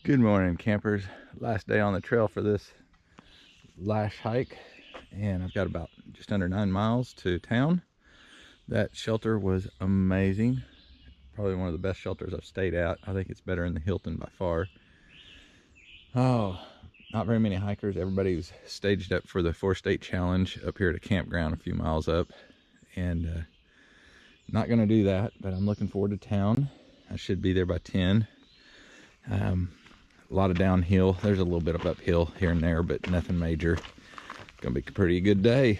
Good morning, campers. Last day on the trail for this last hike, and I've got about just under 9 miles to town. That shelter was amazing. Probably one of the best shelters I've stayed at. I think it's better in the Hilton by far. Oh, not very many hikers. Everybody was staged up for the 4-state challenge up here at a campground a few miles up, and not going to do that, but I'm looking forward to town. I should be there by 10. A lot of downhill. There's a little bit of uphill here and there, but nothing major. Gonna be a pretty good day.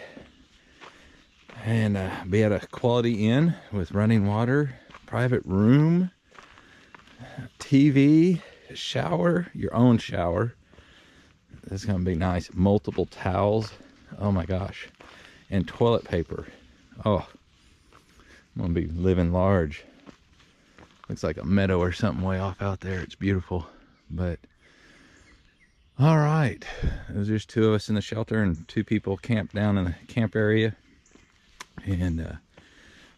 And be at a quality inn with running water, private room, TV, shower, your own shower. That's gonna be nice. Multiple towels. Oh my gosh. And toilet paper. Oh, I'm gonna be living large. Looks like a meadow or something way off out there. It's beautiful. But all right, there's just 2 of us in the shelter and 2 people camped down in the camp area, and I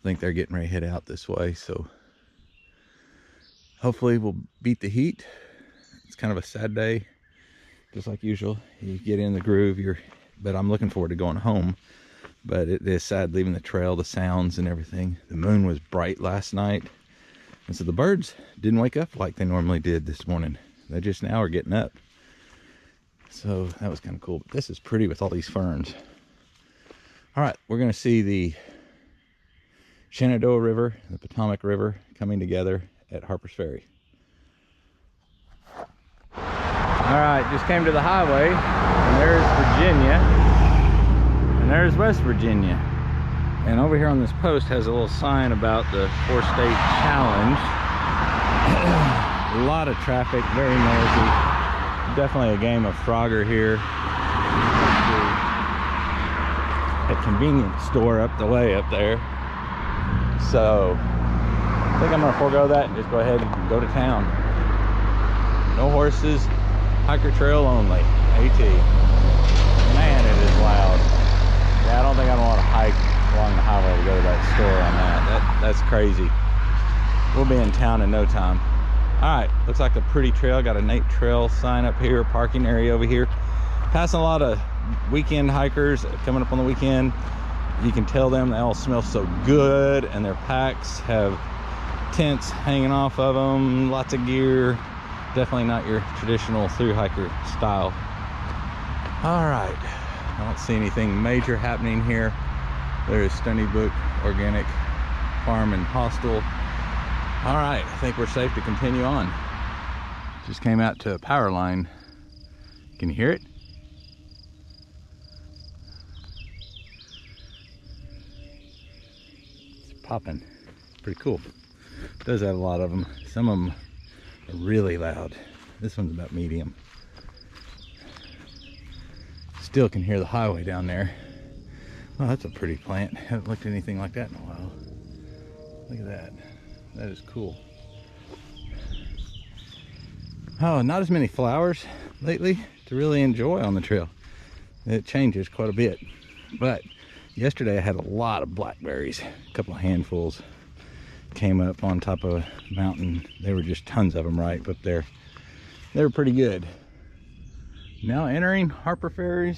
think they're getting ready to head out this way, so hopefully we'll beat the heat. It's kind of a sad day, just like usual. You get in the groove, but I'm looking forward to going home. But it is sad leaving the trail, the sounds and everything. The moon was bright last night, and so the birds didn't wake up like they normally did this morning. They just now are getting up. So that was kind of cool. But this is pretty with all these ferns. All right, we're going to see the Shenandoah River, the Potomac River coming together at Harpers Ferry. All right, just came to the highway, and there's Virginia, and there's West Virginia. And over here on this post has a little sign about the 4-state challenge. A lot of traffic, very noisy. Definitely a game of Frogger here. A convenience store up the way up there. So I think I'm gonna forego that and just go ahead and go to town. No horses, hiker trail only, AT. Man, it is loud. Yeah, I don't think I want to hike along the highway to go to that store on that. That's crazy. We'll be in town in no time. All right, looks like a pretty trail. Got a Nate Trail sign up here, parking area over here. Passing a lot of weekend hikers coming up on the weekend. You can tell them they all smell so good, and their packs have tents hanging off of them, lots of gear. Definitely not your traditional thru hiker style. All right, I don't see anything major happening here. There's Stony Brook Organic Farm and Hostel. All right, I think we're safe to continue on. Just came out to a power line. Can you hear it? It's popping. Pretty cool. Does have a lot of them. Some of them are really loud. This one's about medium. Still can hear the highway down there. Oh, that's a pretty plant. Haven't looked at anything like that in a while. Look at that. That is cool. Oh, not as many flowers lately to really enjoy on the trail. It changes quite a bit. But yesterday I had a lot of blackberries. A couple of handfuls came up on top of a mountain. There were just tons of them right up there. They were pretty good. Now entering Harpers Ferry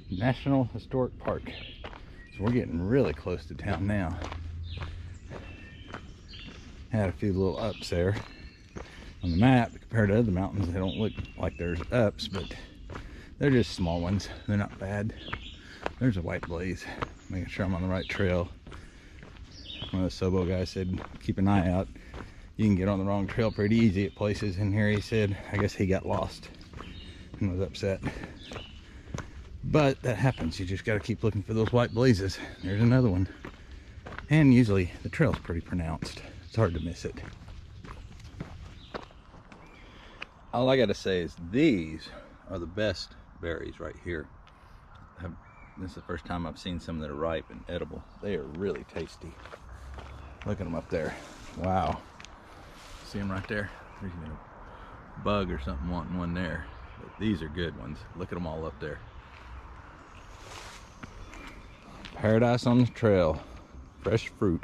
National Historic Park. So we're getting really close to town now. Had a few little ups there on the map. Compared to other mountains, they don't look like there's ups, but they're just small ones. They're not bad. There's a white blaze, making sure I'm on the right trail. One of the Sobo guys said keep an eye out. You can get on the wrong trail pretty easy at places in here. He said I guess he got lost and was upset, but that happens. You just got to keep looking for those white blazes. There's another one, and usually the trail's pretty pronounced. It's hard to miss it. All I gotta say is these are the best berries right here. This is the first time I've seen some that are ripe and edible. They are really tasty. Look at them up there. Wow. See them right there? There's even a bug or something wanting one there. But these are good ones. Look at them all up there. Paradise on the trail. Fresh fruit.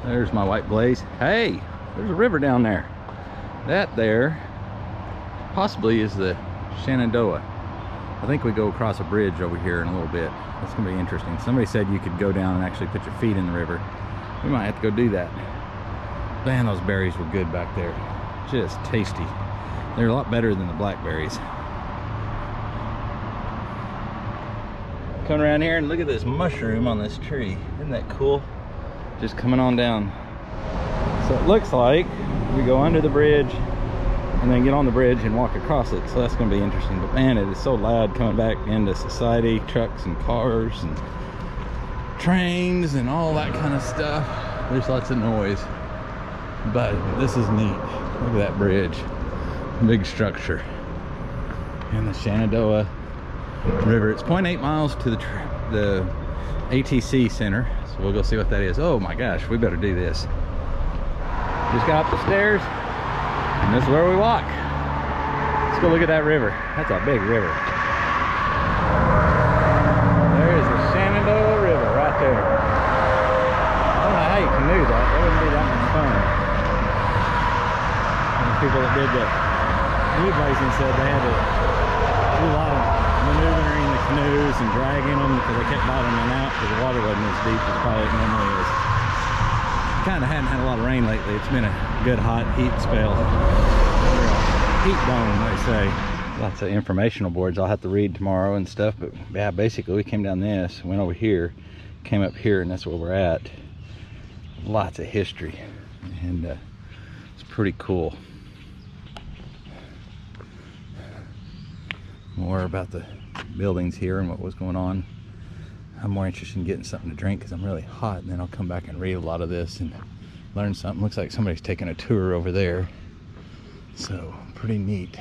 There's my white blaze. Hey, there's a river down there. That there possibly is the Shenandoah. I think we go across a bridge over here in a little bit. That's gonna be interesting. Somebody said you could go down and actually put your feet in the river. We might have to go do that. Man, those berries were good back there. Just tasty. They're a lot better than the blackberries. Coming around here and look at this mushroom on this tree. Isn't that cool? Just coming on down. So it looks like we go under the bridge and then get on the bridge and walk across it. So that's gonna be interesting. But man, it is so loud coming back into society. Trucks and cars and trains and all that kind of stuff. There's lots of noise. But this is neat. Look at that bridge. Big structure. And the Shenandoah River. It's 0.8 miles to the ATC Center. So we'll go see what that is. Oh my gosh, we better do this. Just got up the stairs. And this is where we walk. Let's go look at that river. That's a big river. There's the Shenandoah River right there. I don't know how you canoe that. That wouldn't be that much fun. And the people that did the canoe racing said they had to do a lot of maneuvering the canoes and dragging them because they kept bottoming out because the water wasn't as deep as probably it normally is. Kind of hadn't had a lot of rain lately. It's been a good hot heat spell. Heat dome, they say. Lots of informational boards I'll have to read tomorrow and stuff, but yeah, basically we came down this, went over here, came up here, and that's where we're at. Lots of history, and it's pretty cool. More about the buildings here and what was going on. I'm more interested in getting something to drink because I'm really hot, and then I'll come back and read a lot of this and learn something. Looks like somebody's taking a tour over there, so pretty neat.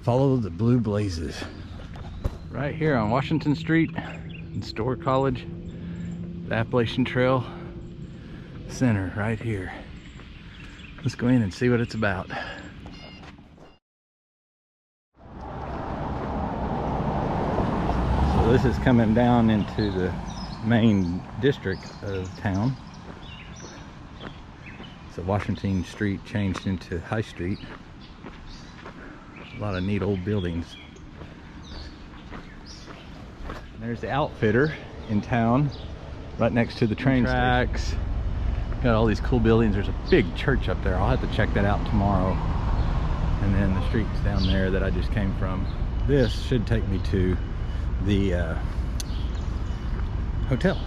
Follow the blue blazes. Right here on Washington Street in Storer College, the Appalachian Trail Center right here. Let's go in and see what it's about. So this is coming down into the main district of town. So Washington Street changed into High Street. A lot of neat old buildings. And there's the Outfitter in town, right next to the train tracks. Got all these cool buildings. There's a big church up there. I'll have to check that out tomorrow. And then the streets down there that I just came from. This should take me to the hotel.